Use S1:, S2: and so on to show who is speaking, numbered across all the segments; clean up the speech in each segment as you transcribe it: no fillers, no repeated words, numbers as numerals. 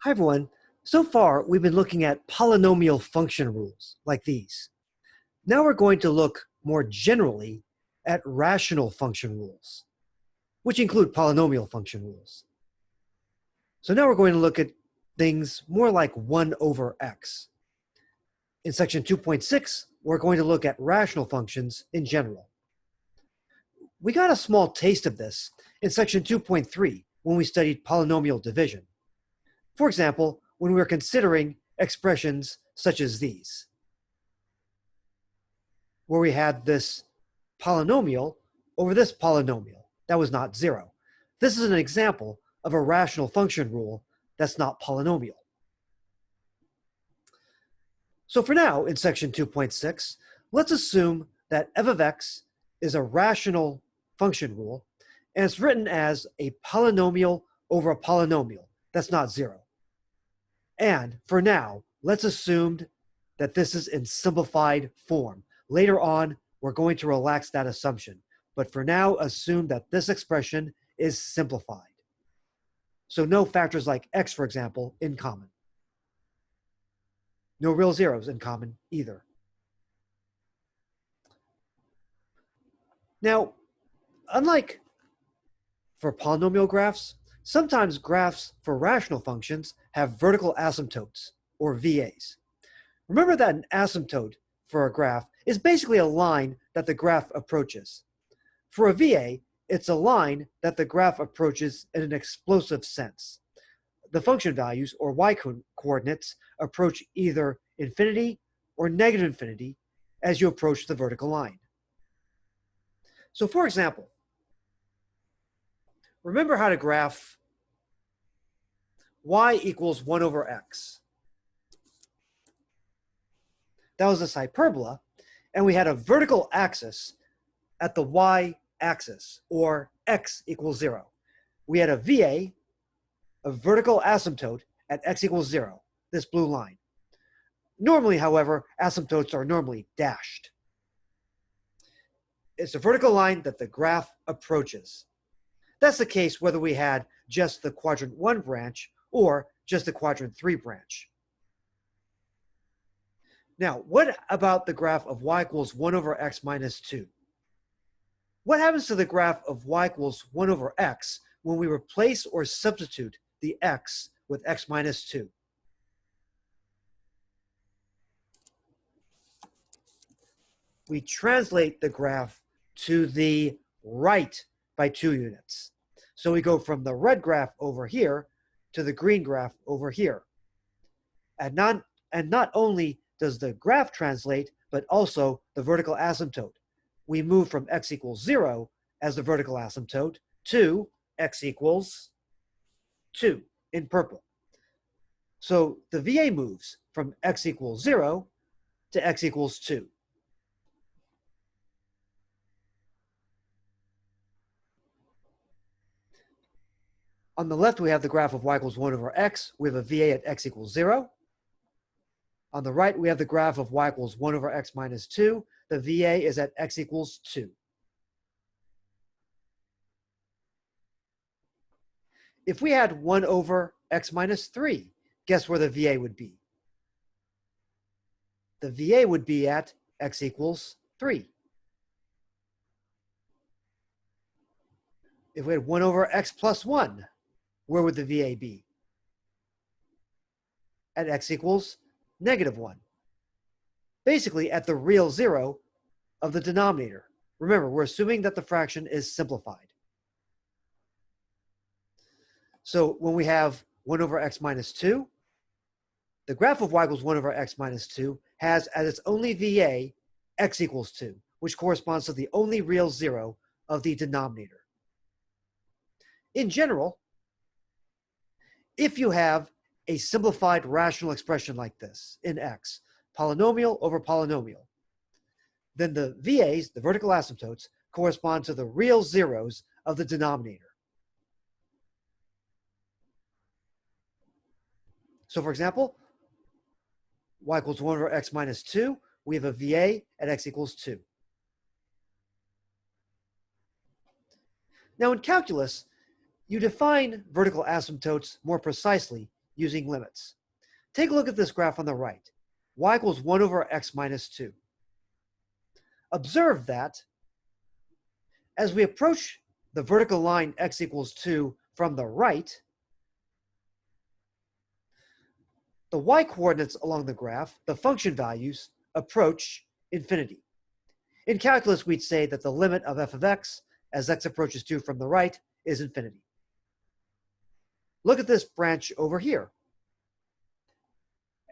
S1: Hi everyone. So far, we've been looking at polynomial function rules like these. Now we're going to look more generally at rational function rules, which include polynomial function rules. So now we're going to look at things more like 1 over x. In section 2.6, we're going to look at rational functions in general. We got a small taste of this in section 2.3 when we studied polynomial division. For example, when we were considering expressions such as these, where we had this polynomial over this polynomial that was not zero. This is an example of a rational function rule that's not polynomial. So for now, in section 2.6, let's assume that f of x is a rational function rule, and it's written as a polynomial over a polynomial that's not zero. And for now, let's assume that this is in simplified form. Later on, we're going to relax that assumption. But for now, assume that this expression is simplified. So no factors like x, for example, in common. No real zeros in common either. Now, unlike for polynomial graphs, sometimes graphs for rational functions have vertical asymptotes, or VAs. Remember that an asymptote for a graph is basically a line that the graph approaches. For a VA, it's a line that the graph approaches in an explosive sense. The function values, or y-coordinates, approach either infinity or negative infinity as you approach the vertical line. So for example, remember how to graph y equals 1 over x. That was this hyperbola, and we had a vertical axis at the y-axis, or x equals 0. We had a VA, a vertical asymptote, at x equals 0, this blue line. Normally, however, asymptotes are normally dashed. It's a vertical line that the graph approaches. That's the case whether we had just the quadrant 1 branch or just the quadrant 3 branch. Now, what about the graph of y equals 1 over x minus 2? What happens to the graph of y equals 1 over x when we replace or substitute the x with x minus 2? We translate the graph to the right by 2 units. So we go from the red graph over here to the green graph over here. And not only does the graph translate, but also the vertical asymptote. We move from x equals 0 as the vertical asymptote to x equals 2 in purple. So the VA moves from x equals 0 to x equals 2. On the left, we have the graph of y equals 1 over x. We have a VA at x equals 0. On the right, we have the graph of y equals 1 over x minus 2. The VA is at x equals 2. If we had 1 over x minus 3, guess where the VA would be? The VA would be at x equals 3. If we had 1 over x plus 1, where would the VA be? At x equals negative 1. Basically, at the real 0 of the denominator. Remember, we're assuming that the fraction is simplified. So when we have 1 over x minus 2, the graph of y equals 1 over x minus 2 has as its only VA x equals 2, which corresponds to the only real 0 of the denominator. In general, if you have a simplified rational expression like this in x, polynomial over polynomial, then the VAs, the vertical asymptotes, correspond to the real zeros of the denominator. So for example, y equals 1 over x minus 2, we have a VA at x equals 2. Now in calculus, you define vertical asymptotes more precisely using limits. Take a look at this graph on the right, y equals 1 over x minus 2. Observe that as we approach the vertical line x equals 2 from the right, the y-coordinates along the graph, the function values, approach infinity. In calculus, we'd say that the limit of f of x as x approaches 2 from the right is infinity. Look at this branch over here.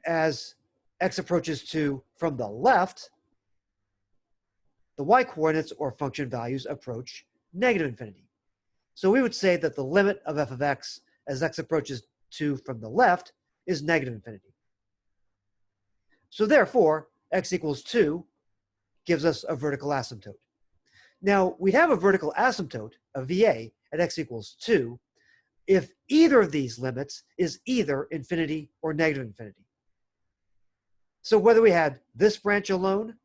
S1: As x approaches 2 from the left, the y-coordinates or function values approach negative infinity. So we would say that the limit of f of x as x approaches 2 from the left is negative infinity. So therefore, x equals 2 gives us a vertical asymptote. Now, we'd have a vertical asymptote, a VA, at x equals 2 if either of these limits is either infinity or negative infinity. So whether we had this branch alone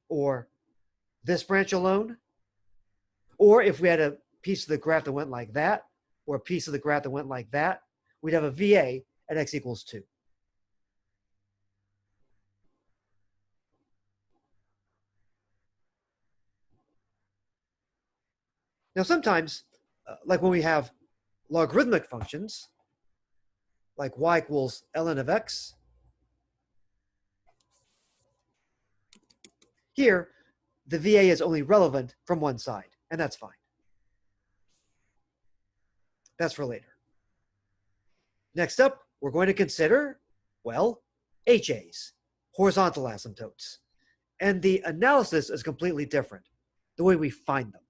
S1: or this branch alone, or if we had a piece of the graph that went like that, or a piece of the graph that went like that, we'd have a VA at x equals 2. Now sometimes, like when we have logarithmic functions, like y equals ln of x, here the VA is only relevant from one side, and that's fine. That's for later. Next up, we're going to consider, well, HAs, horizontal asymptotes. And the analysis is completely different, the way we find them.